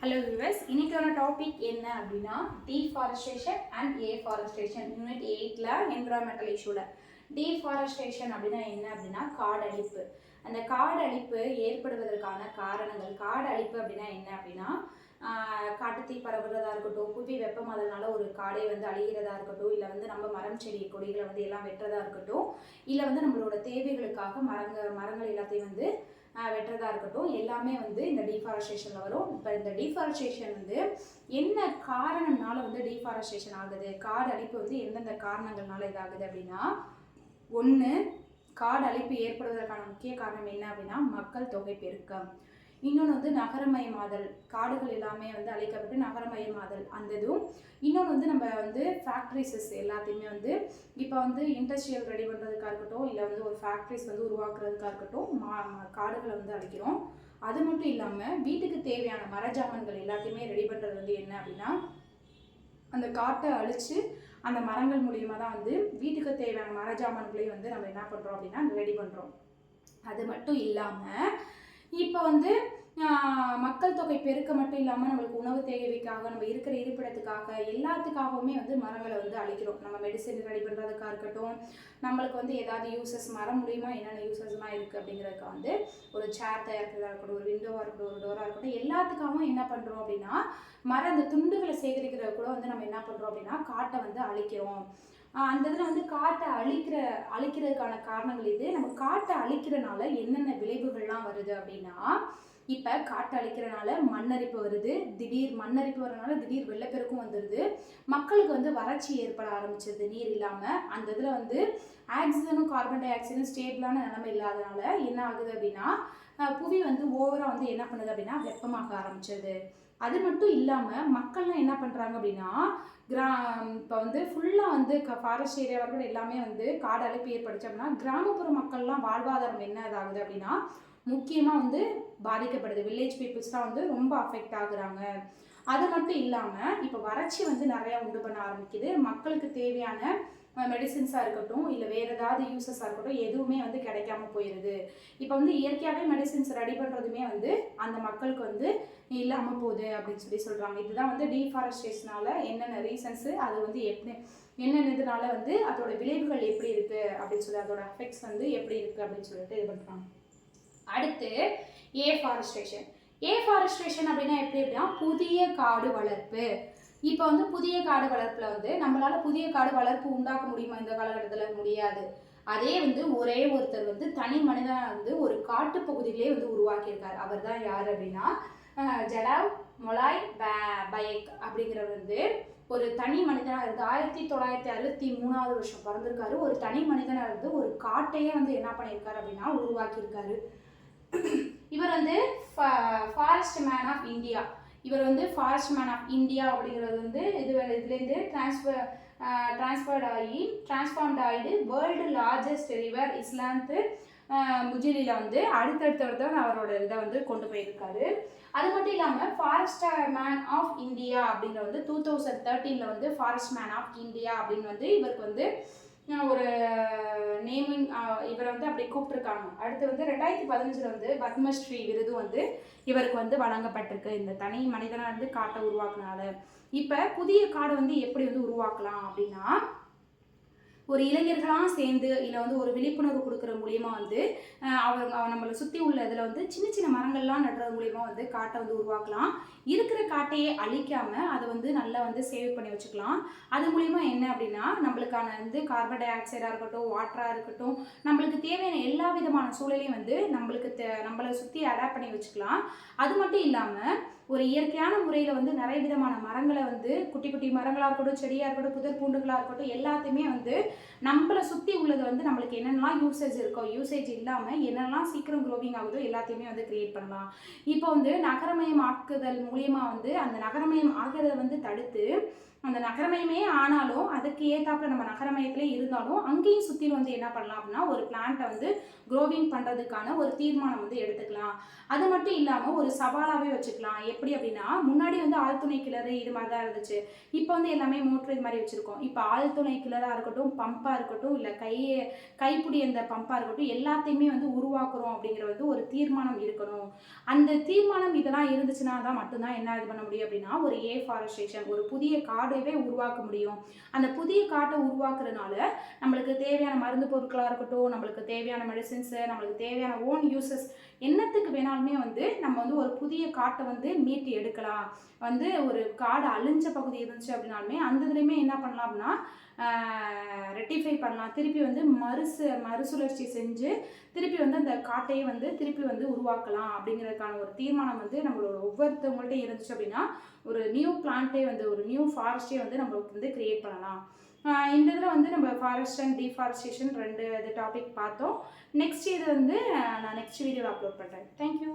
Hello viewers, இன்னைக்கான topic என்ன அப்படின்னா டீஃபாரஸ்டேஷன் அண்ட் ஏஃபாரஸ்டேஷன் யூனிட் 8ல என்விரான்மெண்டல் இஷ்யூல டீஃபாரஸ்டேஷன் அப்படின்னா என்ன அப்படின்னா காடழிப்பு. அந்த காடழிப்பு ஏற்படுவதற்கான காரணங்கள், காடழிப்பு அப்படின்னா என்ன அப்படின்னா காட்டுத்தீ பரவுறதா இருக்கட்டும், புவி வெப்பமாதல்னால ஒரு காடை வந்து அழிகிறதா இருக்கட்டும், இல்லை வந்து நம்ம மரம் செடி கொடிகளை வந்து எல்லாம் வெட்டுறதா இருக்கட்டும், இல்லை வந்து நம்மளோட தேவைகளுக்காக மரங்கள் எல்லாத்தையும் வந்து வெட்டுறதா இருக்கட்டும், எல்லாமே வந்து இந்த டீஃபாரஸ்டேஷனில் வரும். இப்போ இந்த டீஃபாரஸ்டேஷன் வந்து என்ன காரணம்னால வந்து டீஃபாரஸ்டேஷன் ஆகுது, காடு அழிப்பு வந்து எந்தெந்த காரணங்கள்னால இதாகுது அப்படின்னா, ஒன்று காடு அழிப்பு ஏற்படுவதற்கான முக்கிய காரணம் என்ன அப்படின்னா மக்கள் தொகை பெருக்கம். இன்னொன்று வந்து நகரமயமாதல், காடுகள் எல்லாமே வந்து அழிக்கப்பட்டு நகரமயமாதல் அந்த இதுவும். இன்னொன்று வந்து நம்ம வந்து ஃபேக்ட்ரிஸஸ் எல்லாத்தையுமே வந்து இப்போ வந்து இண்டஸ்ட்ரியல் ரெடி பண்ணுறதுக்காக இருக்கட்டும், இல்லை வந்து ஒரு ஃபேக்ட்ரிஸ் வந்து உருவாக்குறதுக்காக இருக்கட்டும், காடுகளை வந்து அழிக்கிறோம். அது மட்டும் இல்லாமல் வீட்டுக்கு தேவையான மரஜாமான்கள் எல்லாத்தையுமே ரெடி பண்ணுறது வந்து என்ன அப்படின்னா அந்த காட்டை அழித்து அந்த மரங்கள் மூலியமாக தான் வந்து வீட்டுக்கு தேவையான மரஜாமான்களையும் வந்து நம்ம என்ன பண்ணுறோம் அப்படின்னா ரெடி பண்ணுறோம். அது மட்டும் இல்லாமல் இப்போ வந்து மக்கள் தொகை பெருக்க மட்டும் இல்லாமல் நம்மளுக்கு உணவு தேவைக்காக, நம்ம இருக்கிற இருப்பிடத்துக்காக, எல்லாத்துக்காகவுமே வந்து மரங்களை வந்து அழிக்கிறோம். நம்ம மெடிசன் ரெடி பண்ணுறதுக்காக இருக்கட்டும், நம்மளுக்கு வந்து ஏதாவது யூசஸ் மரம் மூலியமாக என்னென்ன யூசஸ்லாம் இருக்குது அப்படிங்கிறதுக்கு வந்து ஒரு சேர் தயாரிக்கிறதா இருக்கட்டும், ஒரு விண்டோவாக இருக்கட்டும், ஒரு டோராக இருக்கட்டும், எல்லாத்துக்காகவும் என்ன பண்ணுறோம் அப்படின்னா அந்த துண்டுகளை சேகரிக்கிறத கூட வந்து நம்ம என்ன பண்ணுறோம் அப்படின்னா காட்டை வந்து அழிக்கிறோம். அந்த இதில் வந்து காட்டை அழிக்கிறதுக்கான காரணங்கள் இது. நம்ம காட்டை அழிக்கிறனால என்னென்ன விளைவுகள்லாம் வருது அப்படின்னா, இப்போ காட்டை அழிக்கிறனால மண்ணரிப்பு வருது, மண்ணரிப்பு வரனால திடீர் வெள்ளப்பெருக்கும் வந்துடுது, மக்களுக்கு வந்து வறட்சி ஏற்பட ஆரம்பிச்சிருது நீர் இல்லாமல். அந்த இதில் வந்து ஆக்சிஜனும் கார்பன் டை ஆக்சைடும் ஸ்டேபிளான நிலைமை இல்லாதனால என்ன ஆகுது அப்படின்னா புவி வந்து ஓவராக வந்து என்ன பண்ணுது அப்படின்னா வெப்பமாக ஆரம்பிச்சிருது. அது மட்டும் இல்லாமல் மக்கள்லாம் என்ன பண்ணுறாங்க அப்படின்னா இப்போ வந்து ஃபுல்லாக வந்து ஃபாரஸ்ட் ஏரியாவில் எல்லாமே வந்து காடு அழிப்பு ஏற்படுச்சு அப்படின்னா கிராமப்புற மக்கள்லாம் வாழ்வாதாரம் என்ன இதாகுது அப்படின்னா முக்கியமாக வந்து பாதிக்கப்படுது. வில்லேஜ் பீப்புள்ஸ்லாம் வந்து ரொம்ப அஃபெக்ட் ஆகுறாங்க. அது மட்டும் இல்லாமல் இப்போ வறட்சி வந்து நிறையா உண்டு பண்ண ஆரம்பிக்குது. மக்களுக்கு தேவையான மெடிசின்ஸாக இருக்கட்டும், இல்லை வேறு ஏதாவது யூசஸாக இருக்கட்டும், எதுவுமே வந்து கிடைக்காம போயிடுது. இப்போ வந்து இயற்கையாகவே மெடிசின்ஸ் ரெடி பண்ணுறதுமே வந்து அந்த மக்களுக்கு வந்து இல்லாமல் போகுது அப்படின்னு சொல்கிறாங்க. இதுதான் வந்து டீஃபாரஸ்டேஷனால் என்னென்ன ரீசன்ஸு, அது வந்து என்னென்ன இதனால வந்து அதோட விளைவுகள் எப்படி இருக்குது அப்படின்னு சொல்லி, அதோட எஃபெக்ட்ஸ் வந்து எப்படி இருக்குது அப்படின்னு சொல்லிட்டு இது பண்ணுறாங்க. அடுத்து ஏஃபாரஸ்டேஷன் அப்படின்னா எப்படி அப்படின்னா புதிய காடு வளர்ப்பு. இப்போ வந்து புதிய காடு வளர்ப்பில் வந்து நம்மளால் புதிய காடு வளர்ப்பு உண்டாக்க முடியுமா இந்த காலகட்டத்தில்? முடியாது. அதே வந்து ஒரே ஒருத்தர் வந்து தனி மனிதனாக வந்து ஒரு காட்டு பகுதியிலே வந்து உருவாக்கியிருக்கார். அவர் தான் யார் அப்படின்னா ஜடாவ் மொலாய் பயக் அப்படிங்கிறவர் வந்து ஒரு தனி மனிதனாக இருந்து 1963 பிறந்திருக்காரு. ஒரு தனி மனிதனாக இருந்து ஒரு காட்டையே வந்து என்ன பண்ணியிருக்காரு அப்படின்னா உருவாக்கியிருக்காரு. இவர் வந்து ஃபாரஸ்ட் மேன் ஆஃப் இந்தியா. இவர் வந்து ஃபாரஸ்ட் மேன் ஆஃப் இந்தியா அப்படிங்கிறது வந்து இதுலேருந்து டிரான்ஸ்ஃபார்ம்ட் ஆகி வேர்ல்டு லார்ஜஸ்ட் ரிவர் இஸ்லாந்து முஜிலியில் வந்து அடுத்தடுத்தவர் அவரோட இதை வந்து கொண்டு போயிருக்காரு. அது மட்டும் இல்லாமல் ஃபாரஸ்ட் மேன் ஆஃப் இந்தியா அப்படிங்கிற வந்து 2013 வந்து ஃபாரஸ்ட் மேன் ஆஃப் இந்தியா அப்படின்னு வந்து இவருக்கு வந்து ஒரு நேமிங் இவரை வந்து அப்படி கூப்பிட்டுருக்காங்க. அடுத்து வந்து 2015 வந்து பத்மஸ்ரீ விருது வந்து இவருக்கு வந்து வழங்கப்பட்டிருக்கு இந்த தனி மனிதனாக இருந்து காட்டை உருவாக்குனால. இப்போ புதிய காடை வந்து எப்படி வந்து உருவாக்கலாம் அப்படின்னா ஒரு இளைஞர்களாக சேர்ந்து, இல்லை வந்து ஒரு விழிப்புணர்வு கொடுக்குற மூலியமாக வந்து நம்மளை சுற்றி உள்ள இதில் வந்து சின்ன சின்ன மரங்கள்லாம் நடுறது மூலியமாக வந்து காட்டை வந்து உருவாக்கலாம். இருக்கிற காட்டையே அழிக்காமல் அதை வந்து நல்லா வந்து சேவ் பண்ணி வச்சுக்கலாம். அது மூலிமா என்ன அப்படின்னா நம்மளுக்கான வந்து கார்பன் டை ஆக்சைடாக இருக்கட்டும், வாட்டராக இருக்கட்டும், நம்மளுக்கு தேவையான எல்லா விதமான சூழலையும் வந்து நம்மளை சுற்றி அடாப்ட் பண்ணி வச்சுக்கலாம். அது மட்டும் இல்லாமல் ஒரு இயற்கையான முறையில் வந்து நிறைய விதமான மரங்களை வந்து குட்டி குட்டி மரங்களாக இருக்கட்டும், செடியாக இருக்கட்டும், புதர் பூண்டுகளாக இருக்கட்டும், எல்லாத்தையுமே வந்து நம்மளை சுற்றி உள்ளது வந்து நம்மளுக்கு என்னென்னலாம் யூசேஜ் இருக்கோ, யூசேஜ் இல்லாமல் என்னெல்லாம் சீக்கிரம் க்ரோவிங் ஆகுதோ எல்லாத்தையுமே வந்து கிரியேட் பண்ணலாம். இப்போ வந்து நகரமயம் ஆக்குதல் மூலியமாக வந்து அந்த நகரமயம் ஆகிறத வந்து தடுத்து அந்த நகரமயமே ஆனாலும் அதுக்கு ஏத்தாப்புல நம்ம நகரமயத்திலே இருந்தாலும் அங்கேயும் சுற்றிலும் வந்து என்ன பண்ணலாம் அப்படின்னா ஒரு பிளான்ட்டை வந்து க்ரோவிங் பண்ணுறதுக்கான ஒரு தீர்மானம் வந்து எடுத்துக்கலாம். அது மட்டும் இல்லாமல் ஒரு சவாலாகவே வச்சுக்கலாம். எப்படி அப்படின்னா முன்னாடி வந்து ஆழ்துணை கிணறு இது மாதிரி தான் இருந்துச்சு. இப்போ வந்து எல்லாமே மோட்ரு இது மாதிரி வச்சுருக்கோம். இப்போ ஆழ்துணை கிணறாக இருக்கட்டும், பம்பாக இருக்கட்டும், இல்லை கைப்பிடி அந்த பம்பாக இருக்கட்டும், எல்லாத்தையுமே வந்து உருவாக்குறோம் அப்படிங்கிற வந்து ஒரு தீர்மானம் இருக்கணும். அந்த தீர்மானம் இதெல்லாம் இருந்துச்சுன்னா தான் மட்டும்தான் என்ன இது பண்ண முடியும் அப்படின்னா ஒரு ஏஃபாரஸ்டேஷன், ஒரு புதிய காடவே உருவாக்க முடியும். அந்த புதிய காட்டை உருவாக்குறதுனால நம்மளுக்கு தேவையான மருந்து பொருட்களாக இருக்கட்டும், நம்மளுக்கு தேவையான மெடிசின்ஸு, நம்மளுக்கு தேவையான ஓன் யூசஸ் என்னத்துக்கு வேணாலுமே வந்து நம்ம வந்து ஒரு புதிய காட்டை வந்து மீட்டு எடுக்கலாம். வந்து ஒரு காடு அழிஞ்ச பகுதி இருந்துச்சு அப்படின்னாலுமே அந்த இதுலேயுமே என்ன பண்ணலாம் அப்படின்னா ரெட்டிஃபை பண்ணலாம். திருப்பி வந்து மறுசுழற்சி செஞ்சு திருப்பி வந்து அந்த காட்டையே வந்து திருப்பி வந்து உருவாக்கலாம் அப்படிங்கிறதுக்கான ஒரு தீர்மானம் வந்து நம்மளோட ஒவ்வொருத்தவங்கள்ட்ட இருந்துச்சு அப்படின்னா ஒரு நியூ பிளான்ட்டே வந்து ஒரு நியூ ஃபாரஸ்ட்டே வந்து நம்ம வந்து கிரியேட் பண்ணலாம். இந்த இதில் வந்து நம்ம ஃபாரஸ்ட் அண்ட் டீஃபாரஸ்டேஷன் 2 இது டாபிக் பார்த்தோம். நெக்ஸ்ட் இது வந்து நான் நெக்ஸ்ட் வீடியோவில் அப்லோட் பண்ணுறேன். தேங்க்யூ.